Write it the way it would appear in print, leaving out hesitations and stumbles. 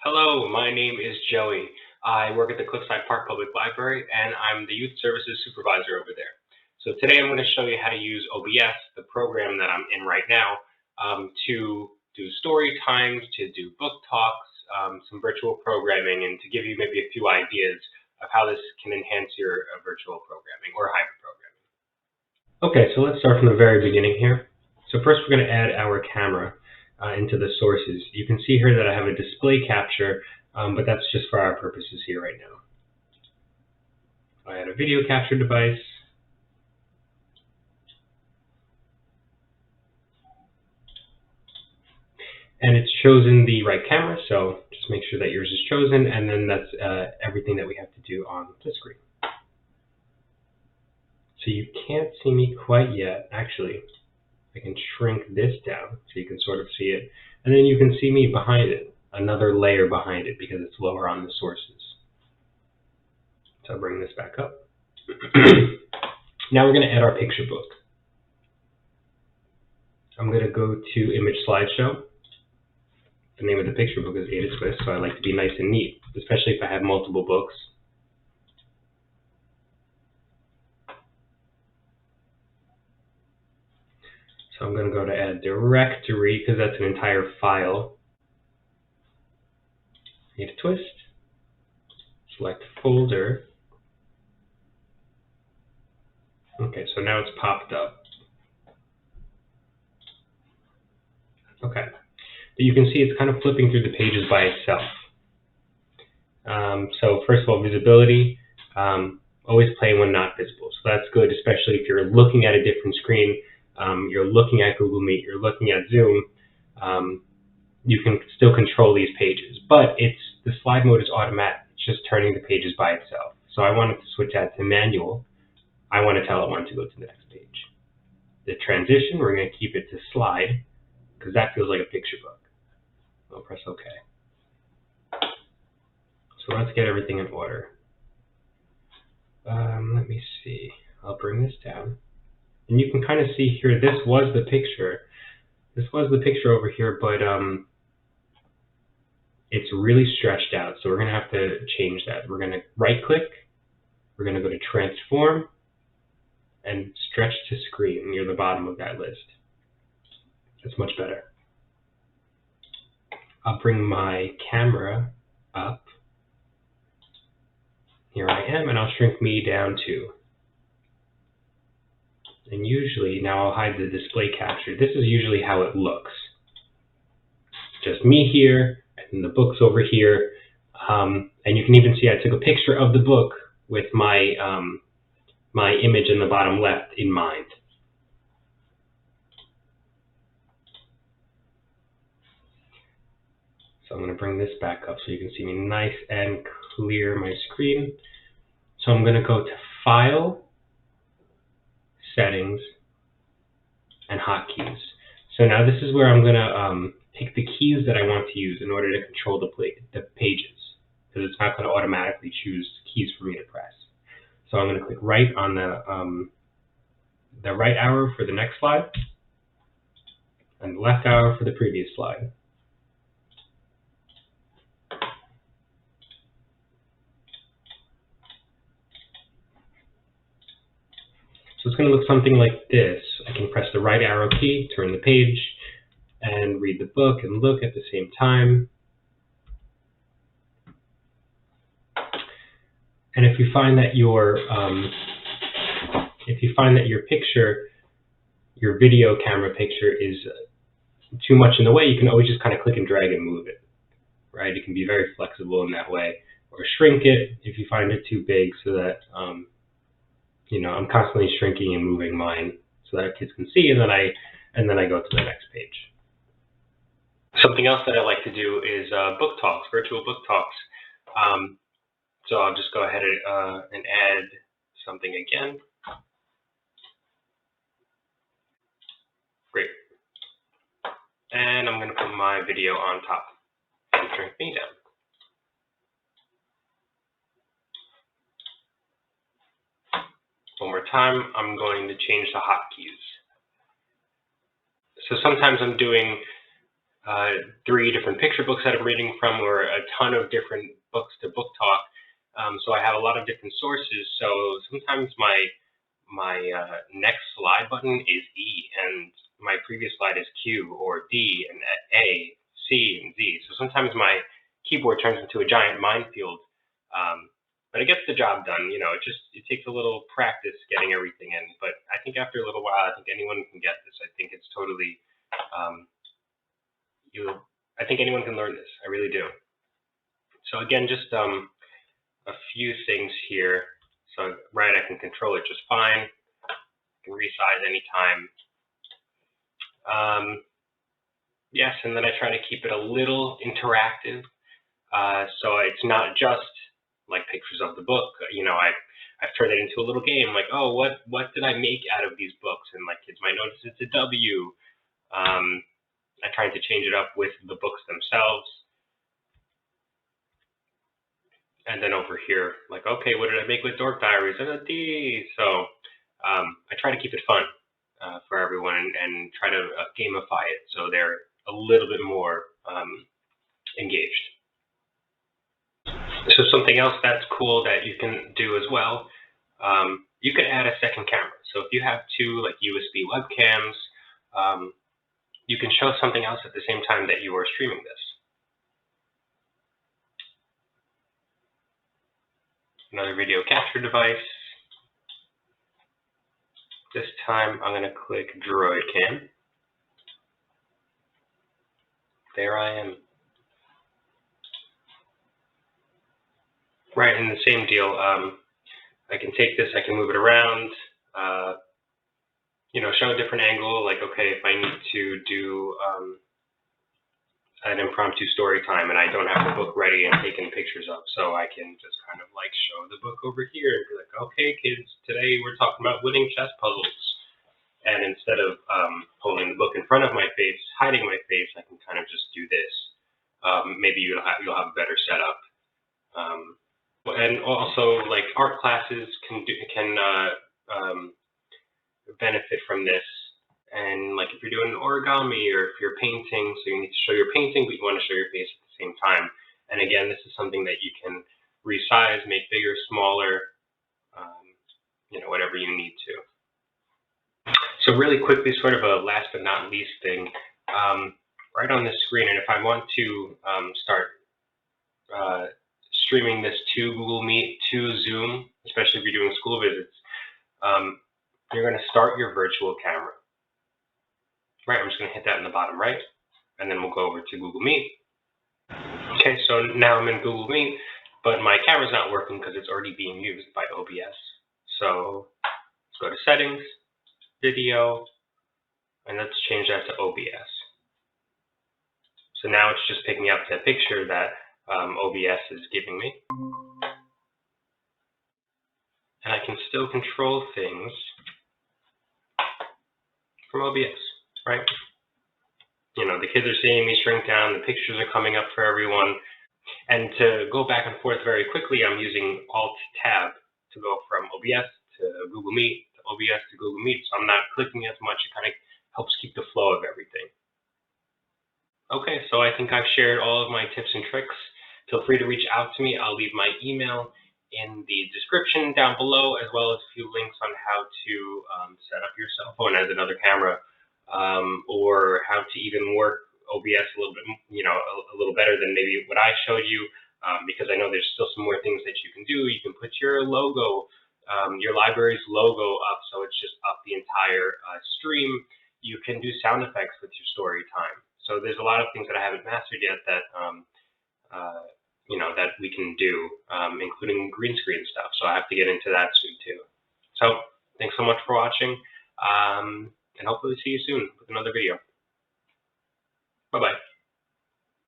Hello, my name is Joey. I work at the Cliffside Park Public Library, and I'm the Youth Services Supervisor over there. So today I'm going to show you how to use OBS, the program that I'm in right now, to do story times, to do book talks, some virtual programming, and to give you maybe a few ideas of how this can enhance your virtual programming or hybrid programming. Okay, so let's start from the very beginning here. So first we're going to add our camera into the sources. You can see here that I have a display capture, but that's just for our purposes here right now. I add a video capture device. And it's chosen the right camera, so just make sure that yours is chosen, and then that's everything that we have to do on the screen. So you can't see me quite yet. Actually, I can shrink this down so you can sort of see it. And then you can see me behind it, another layer behind it because it's lower on the sources. So I'll bring this back up. Now we're going to add our picture book. I'm going to go to Image Slideshow. The name of the picture book is Ada Twist, so I like to be nice and neat, especially if I have multiple books. So I'm going to go to Add Directory because that's an entire file. Ada Twist. Select Folder. Okay, so now it's popped up. Okay, but you can see it's kind of flipping through the pages by itself. So first of all, visibility, always play when not visible. So that's good, especially if you're looking at a different screen, you're looking at Google Meet, you're looking at Zoom, you can still control these pages. But the slide mode is automatic. It's just turning the pages by itself. So I wanted to switch that to manual. I want to tell it when to go to the next page. The transition, we're going to keep it to slide, because that feels like a picture book. I'll press OK. So let's get everything in order. Let me see. I'll bring this down. And you can kind of see here, this was the picture. This was the picture over here, but it's really stretched out. So we're going to have to change that. We're going to right-click. We're going to go to Transform and Stretch to Screen near the bottom of that list. That's much better. I'll bring my camera up. Here I am, and I'll shrink me down too. And usually, now I'll hide the display capture. This is usually how it looks. Just me here, and the book's over here. And you can even see I took a picture of the book with my, my image in the bottom left in mind. So I'm going to bring this back up so you can see me nice and clear my screen. So I'm going to go to File, Settings, and Hotkeys. So now this is where I'm going to pick the keys that I want to use in order to control the pages, because it's not going to automatically choose keys for me to press. So I'm going to click right on the right arrow for the next slide, and the left arrow for the previous slide. So it's going to look something like this. I can press the right arrow key, turn the page, and read the book and look at the same time. And if you find that your picture, your video camera picture is too much in the way, you can always just kind of click and drag and move it, right? It can be very flexible in that way, or shrink it if you find it too big, so that you know, I'm constantly shrinking and moving mine so that kids can see, and then I go to the next page. Something else that I like to do is book talks, virtual book talks. So I'll just go ahead and add something again. Great. And I'm going to put my video on top and shrink me down. One more time, I'm going to change the hotkeys. So sometimes I'm doing 3 different picture books that I'm reading from, or a ton of different books to book talk. So I have a lot of different sources. So sometimes my next slide button is E, and my previous slide is Q or D and A, C, and Z. So sometimes my keyboard turns into a giant minefield, but it gets the job done. It takes a little practice getting everything in. But I think after a little while, I think anyone can get this. I think it's totally I think anyone can learn this. I really do. So again, just a few things here. So I can control it just fine. I can resize anytime. Yes, and then I try to keep it a little interactive. So it's not just like pictures of the book. I've turned it into a little game. Like, oh, what did I make out of these books? And like kids might notice it's a W. I tried to change it up with the books themselves. And then over here, like, okay, what did I make with Dork Diaries? And a D. So I try to keep it fun for everyone and try to gamify it so they're a little bit more engaged. So something else that's cool that you can do as well, you could add a second camera. So if you have 2 like USB webcams, you can show something else at the same time that you are streaming this. Another video capture device. This time I'm going to click Droid Cam. There I am. Right, and the same deal. I can take this, I can move it around, show a different angle. Like, okay, if I need to do an impromptu story time and I don't have the book ready and taking pictures of, so I can just kind of like show the book over here and be like, okay, kids, today we're talking about winning chess puzzles. And instead of holding the book in front of my face, hiding my face, I can kind of just do this. Maybe you'll have a better setup. And also, like, art classes can benefit from this. And like if you're doing origami or if you're painting, so you need to show your painting, but you want to show your face at the same time. And again, this is something that you can resize, make bigger, smaller, whatever you need to. So really quickly, sort of a last but not least thing, right on the screen, and if I want to start streaming this to Google Meet, to Zoom, especially if you're doing school visits, you're going to start your virtual camera. Right, I'm just going to hit that in the bottom right, and then we'll go over to Google Meet. Okay, so now I'm in Google Meet, but my camera's not working because it's already being used by OBS. So let's go to Settings, Video, and let's change that to OBS. So now it's just picking up the picture that OBS is giving me. And I can still control things from OBS. Right? The kids are seeing me shrink down, the pictures are coming up for everyone. And to go back and forth very quickly, I'm using Alt-Tab to go from OBS to Google Meet, to OBS to Google Meet. So I'm not clicking as much. It kind of helps keep the flow of everything. Okay, so I think I've shared all of my tips and tricks. Feel free to reach out to me. I'll leave my email in the description down below, as well as a few links on how to set up your cell phone as another camera. Or how to even work OBS a little bit, a little better than maybe what I showed you, because I know there's still some more things that you can do. You can put your logo, your library's logo up, so it's just up the entire stream. You can do sound effects with your story time. So there's a lot of things that I haven't mastered yet that, that we can do, including green screen stuff. So I have to get into that soon too. So thanks so much for watching. And hopefully see you soon with another video. Bye-bye.